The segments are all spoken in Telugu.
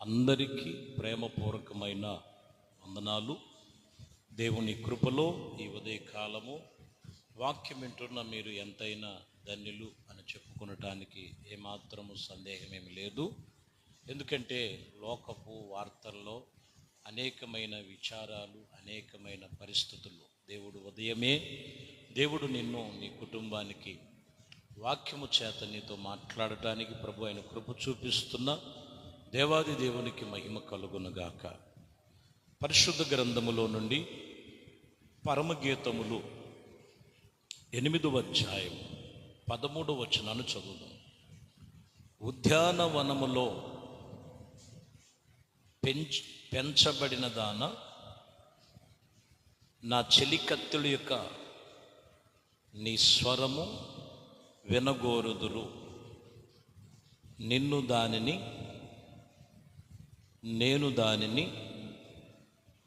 అందరికీ ప్రేమపూర్వకమైన వందనాలు. దేవుని కృపలో ఈ ఉదయకాలము వాక్యం వింటున్న మీరు ఎంతైనా ధన్యులు అని చెప్పుకునటానికి ఏమాత్రము సందేహమేమి లేదు. ఎందుకంటే లోకపు వార్తల్లో అనేకమైన విచారాలు, అనేకమైన పరిస్థితులు. దేవుడు నిన్ను, నీ కుటుంబానికి వాక్యము చేత నీతో మాట్లాడటానికి ప్రభు ఆయన కృప చూపిస్తున్న దేవాది దేవునికి మహిమ కలుగునుగాక. పరిశుద్ధ గ్రంథములో నుండి పరమగీతములు 8వ అధ్యాయం 13వ వచనాన్ని చదువుదాం. ఉద్యానవనములో పెంచబడిన దాన, నా చెలికత్తెల యొక్క నీ స్వరము వినగోరుదురు. నేను దానిని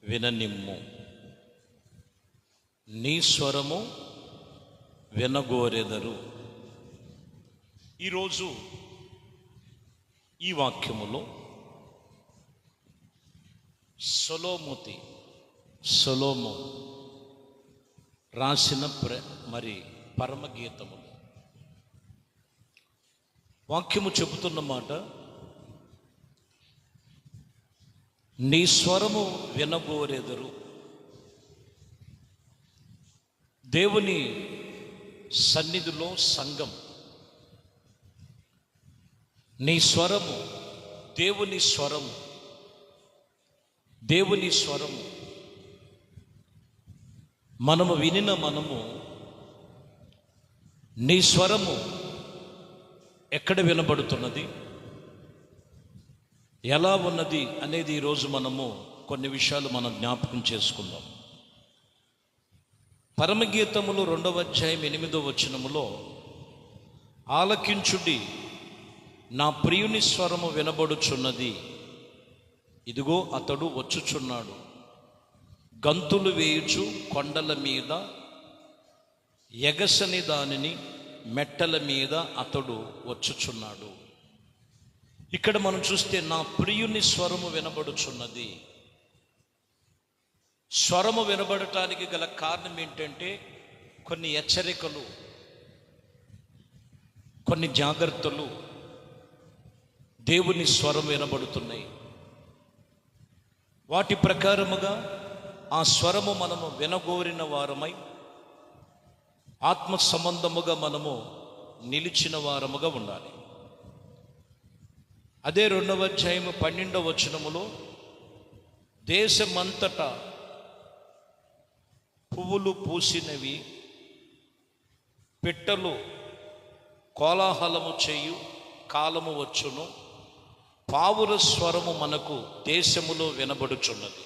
విననిమ్ము. నీ స్వరము వినగోరెదరు. ఈరోజు ఈ వాక్యములో సొలొమోను రాసిన పరమగీతములు. వాక్యము చెబుతున్న మాట, నీ స్వరము వినగోరెదరు. దేవుని సన్నిధిలో సంఘం, నీ స్వరము, దేవుని స్వరము మనము నీ స్వరము ఎక్కడ వినబడుతున్నది, ఎలా ఉన్నది అనేది ఈరోజు మనము కొన్ని విషయాలు మనం జ్ఞాపకం చేసుకుందాం. పరమగీతములు 2వ అధ్యాయం 8వ వచనములో, ఆలకించుడి, నా ప్రియుని స్వరము వినబడుచున్నది, ఇదిగో అతడు వచ్చుచున్నాడు, గంతులు వేయుచు కొండల మీద, ఎగసని దానిని మెట్టల మీద అతడు వచ్చుచున్నాడు. ఇక్కడ మనం చూస్తే నా ప్రియుని స్వరము వినబడుచున్నది. స్వరము వినబడటానికి గల కారణం ఏంటంటే కొన్ని హెచ్చరికలు, కొన్ని జాగ్రత్తలు. దేవుని స్వరం వినబడుతున్నాయి. వాటి ప్రకారముగా ఆ స్వరము మనము వినగోరిన వారమై, ఆత్మ సంబంధముగా మనము నిలిచిన వారముగా ఉండాలి. అదే 2వ అధ్యాయం 12వ వచనములో, దేశమంతటా పువ్వులు పూసినవి, పిట్టలు కోలాహలము చేయు కాలము వచ్చును, పావుర స్వరము మనకు దేశములో వినబడుచున్నది.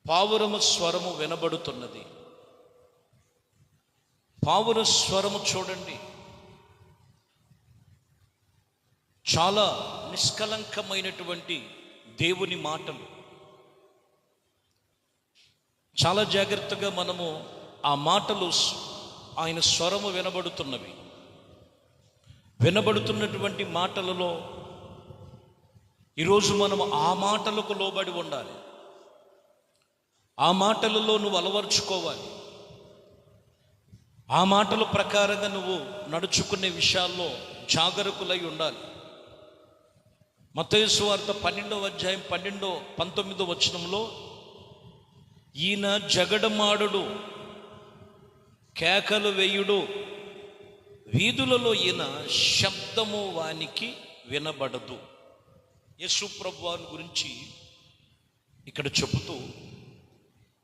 పావురము స్వరము వినబడుతున్నది. పావుర స్వరము చూడండి, చాలా నిష్కలంకమైనటువంటి దేవుని మాటలు. చాలా జాగ్రత్తగా మనము ఆ మాటలు, ఆయన స్వరము వినబడుతున్నటువంటి మాటలలో ఈరోజు మనము ఆ మాటలకు లోబడి ఉండాలి. ఆ మాటలలో నువ్వు అలవర్చుకోవాలి. ఆ మాటల ప్రకారంగా నువ్వు నడుచుకునే విషయాల్లో జాగరూకులై ఉండాలి. మత్తయి సువార్త 12వ అధ్యాయం 19వ వచనంలో, ఈయన జగడమాడుడు, కేకలు వేయుడు, వీధులలో ఈయన శబ్దము వానికి వినబడదు. యేసు ప్రభువారి గురించి ఇక్కడ చెబుతూ,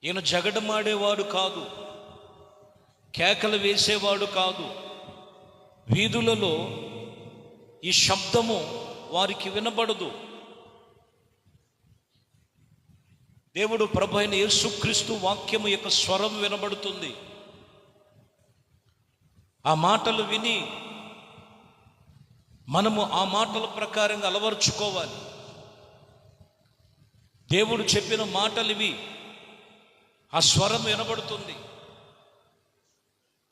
ఈయన జగడమాడేవాడు కాదు, కేకలు వేసేవాడు కాదు, వీధులలో ఈ శబ్దము వారికి వినబడదు. దేవుడు ప్రభు అయిన యేసుక్రీస్తు వాక్యము యొక్క స్వరం వినబడుతుంది. ఆ మాటలు విని మనము ఆ మాటల ప్రకారంగా అలవర్చుకోవాలి. దేవుడు చెప్పిన మాటలు ఇవి. ఆ స్వరం వినబడుతుంది.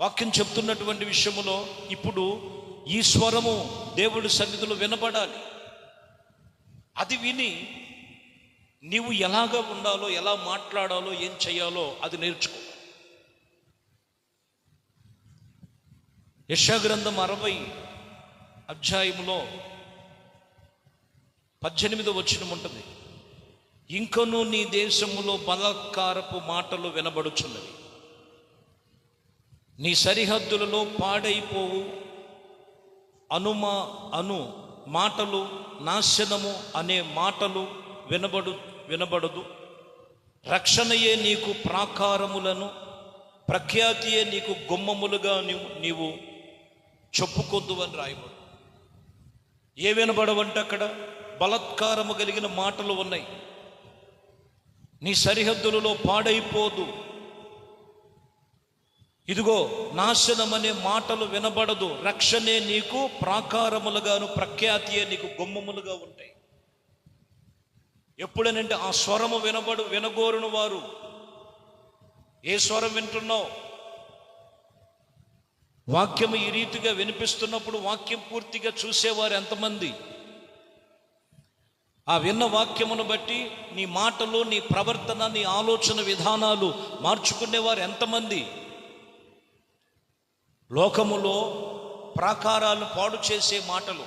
వాక్యం చెప్తున్నటువంటి విషయములో ఇప్పుడు ఈ స్వరము దేవుడి సన్నిధిలో వినబడాలి. అది విని నీవు ఎలాగా ఉండాలో, ఎలా మాట్లాడాలో, ఏం చేయాలో అది నేర్చుకో. యెషయా గ్రంథం 60 అధ్యాయములో 18వ వచనం ఉంటుంది. ఇంకను నీ దేశములో బలాత్కారపు మాటలు వినబడుచున్నవి, నీ సరిహద్దులలో పాడైపోవు అను మాటలు, నాశనము అనే మాటలు వినబడదు. రక్షణయే నీకు ప్రాకారములను, ప్రఖ్యాతియే నీకు గుమ్మములుగా నీవు చెప్పుకొద్దు అని రాయబడు. ఏ వినబడవంటే అక్కడ బలాత్కారము కలిగిన మాటలు ఉన్నాయి. నీ సరిహద్దులలో పాడైపోదు, ఇదిగో నాశనం అనే మాటలు వినబడదు. రక్షణే నీకు ప్రాకారములుగాను, ప్రఖ్యాతియే నీకు గుమ్మములుగా ఉంటాయి. ఎప్పుడనంటే ఆ స్వరము వినగోరును వారు. ఏ స్వరం వింటున్నావు? వాక్యము ఈ రీతిగా వినిపిస్తున్నప్పుడు వాక్యం పూర్తిగా చూసేవారు ఎంతమంది? ఆ విన్న వాక్యమును బట్టి నీ మాటలు, నీ ప్రవర్తన, నీ ఆలోచన విధానాలు మార్చుకునేవారు ఎంతమంది? లోకములో ప్రాకారాలను పాడు చేసే మాటలు,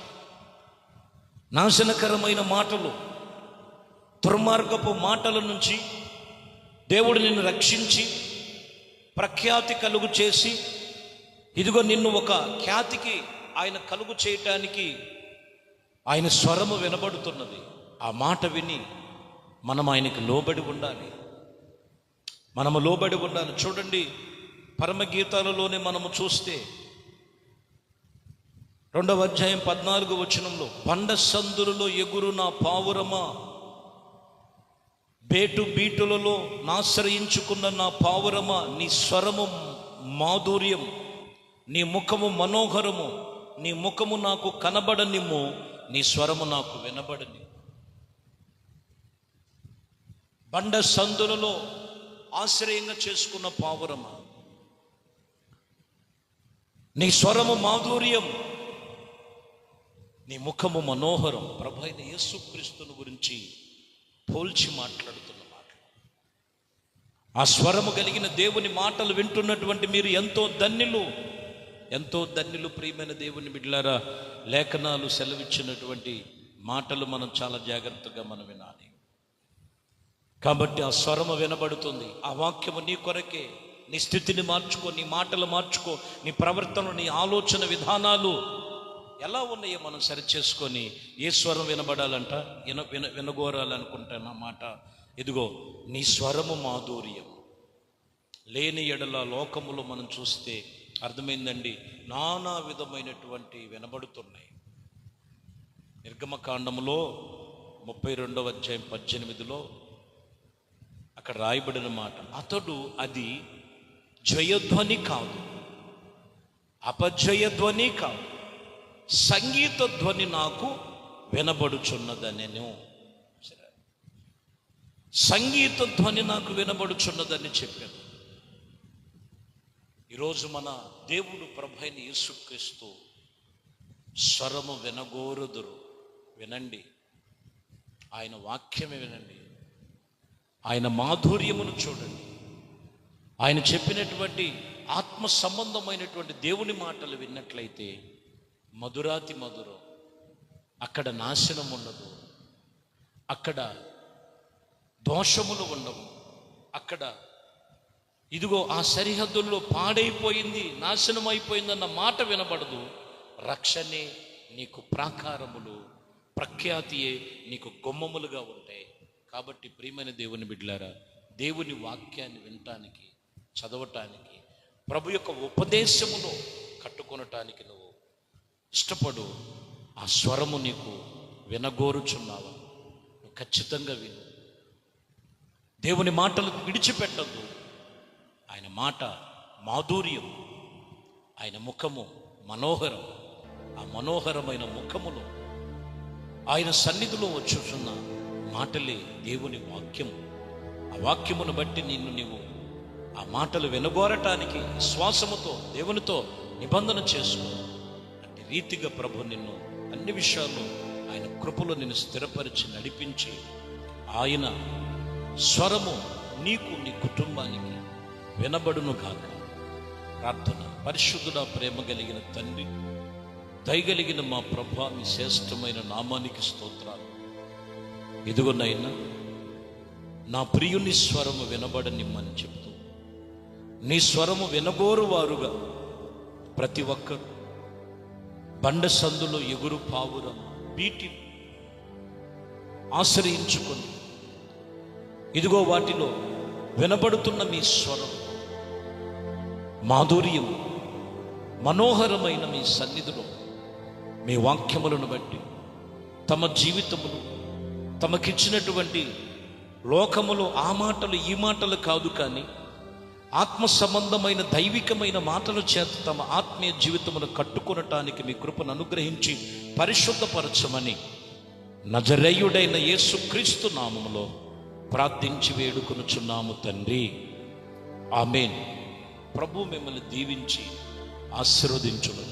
నాశనకరమైన మాటలు, దుర్మార్గపు మాటల నుంచి దేవుడు నిన్ను రక్షించి ప్రఖ్యాతి కలుగు చేసి, ఇదిగో నిన్ను ఒక ఖ్యాతికి ఆయన కలుగు చేయటానికి ఆయన స్వరము వినబడుతున్నది. ఆ మాట విని మనం ఆయనకి లోబడి ఉండాలి. మనము లోబడి ఉండాలి. చూడండి, పరమగీతాలలోనే మనము చూస్తే 2వ అధ్యాయం 14వ వచనంలో, బండ సందులలో ఎగురు నా పావురమా, బేటు బీటులలో నాశ్రయించుకున్న నా పావురమా, నీ స్వరము మాధుర్యం, నీ ముఖము మనోహరము, నీ ముఖము నాకు కనబడనిమ్ము, నీ స్వరము నాకు వినబడని. బండ సందులలో ఆశ్రయంగా చేసుకున్న పావురమా, నీ స్వరము మాధుర్యం, నీ ముఖము మనోహరం. ప్రభు అయిన యేసుక్రీస్తుని గురించి పోల్చి మాట్లాడుతున్న మాటలు. ఆ స్వరము కలిగిన దేవుని మాటలు వింటున్నటువంటి మీరు ఎంతో ధన్యులు, ఎంతో ధన్యులు. ప్రియమైన దేవుని బిడ్డలారా, లేఖనాలు సెలవిచ్చినటువంటి మాటలు మనం చాలా జాగ్రత్తగా మనం వినాలి. కాబట్టి ఆ స్వరము వినబడుతుంది. ఆ వాక్యము నీ కొరకే. నీ స్థితిని మార్చుకో, నీ మాటలు మార్చుకో, నీ ప్రవర్తన, నీ ఆలోచన విధానాలు ఎలా ఉన్నాయో మనం సరిచేసుకొని ఏ స్వరం వినబడాలంట, వినగోరాలనుకుంటాను ఆ మాట. ఇదిగో నీ స్వరము మాధుర్యం. లేని ఎడల లోకములో మనం చూస్తే అర్థమైందండి, నానా విధమైనటువంటి వినబడుతున్నాయి. నిర్గమకాండములో 32వ అధ్యాయం 18లో అక్కడ రాయబడిన మాట, అతడు అది జయధ్వని కాదు, అపజయధ్వని కాదు, సంగీత ధ్వని నాకు వినబడుచున్నదనెను. సంగీత ధ్వని నాకు వినబడుచున్నదని చెప్పాను. ఈరోజు మన దేవుడు ప్రభువైన యేసుక్రీస్తు స్వరము వినగోరుదురు. వినండి, ఆయన వాక్యమే వినండి, ఆయన మాధుర్యమును చూడండి. ఆయన చెప్పినటువంటి ఆత్మ సంబంధమైనటువంటి దేవుని మాటలు విన్నట్లయితే మధురాతి మధురం. అక్కడ నాశనం ఉండదు, అక్కడ దోషములు ఉండవు, అక్కడ ఇదిగో ఆ సరిహద్దుల్లో పాడైపోయింది, నాశనం అయిపోయిందన్న మాట వినబడదు. రక్షణే నీకు ప్రాకారములు, ప్రఖ్యాతియే నీకు గుమ్మములుగా ఉంటాయి. కాబట్టి ప్రియమైన దేవుని బిడ్డలారా, దేవుని వాక్యాన్ని వినటానికి, చదవటానికి, ప్రభు యొక్క ఉపదేశములో కట్టుకొనటానికి నువ్వు ఇష్టపడు. ఆ స్వరము నీకు వినగోరుచున్నావా? నువ్వు ఖచ్చితంగా విను. దేవుని మాటలు విడిచిపెట్టద్దు. ఆయన మాట మాధుర్యం, ఆయన ముఖము మనోహరం. ఆ మనోహరమైన ముఖములో ఆయన సన్నిధిలో వచ్చుచున్న మాటలే దేవుని వాక్యం. ఆ వాక్యమును బట్టి నీవు ఆ మాటలు వినగోరటానికి విశ్వాసముతో దేవునితో నిబంధన చేసుకో. అంటే రీతిగా ప్రభు నిన్ను అన్ని విషయాల్లో ఆయన కృపలో నిన్ను స్థిరపరిచి నడిపించి ఆయన స్వరము నీకు నీ కుటుంబానికి వినబడును గాక. ప్రార్థన. పరిశుద్ధుడా, ప్రేమ కలిగిన తండ్రి, దయగలిగిన మా ప్రభా, మీ శ్రేష్టమైన నామానికి స్తోత్రాలు. ఇదిగోనైనా నా ప్రియుని స్వరము వినబడనిమ్మని చెప్తూ, నీ స్వరము వినగోరు వారుగా ప్రతి ఒక్కరు బండ సందులో ఎగురు పావుర వీటి ఆశ్రయించుకొని, ఇదిగో వాటిలో వినబడుతున్న మీ స్వరం మాధుర్యం, మనోహరమైన మీ సన్నిధిలో మీ వాక్యములను బట్టి తమ జీవితములు, తమకిచ్చినటువంటి లోకములో ఆ మాటలు ఈ మాటలు కాదు, కానీ ఆత్మ సంబంధమైన దైవికమైన మాటల చేత తమ ఆత్మీయ జీవితమును కట్టుకొనటానికి మీ కృపను అనుగ్రహించి పరిశుద్ధపరచమని నజరేయుడైన యేసుక్రీస్తు నామములో ప్రార్థించి వేడుకొనుచున్నాము తండ్రి. ఆమేన్. ప్రభు మిమ్మల్ని దీవించి ఆశీర్వదించును.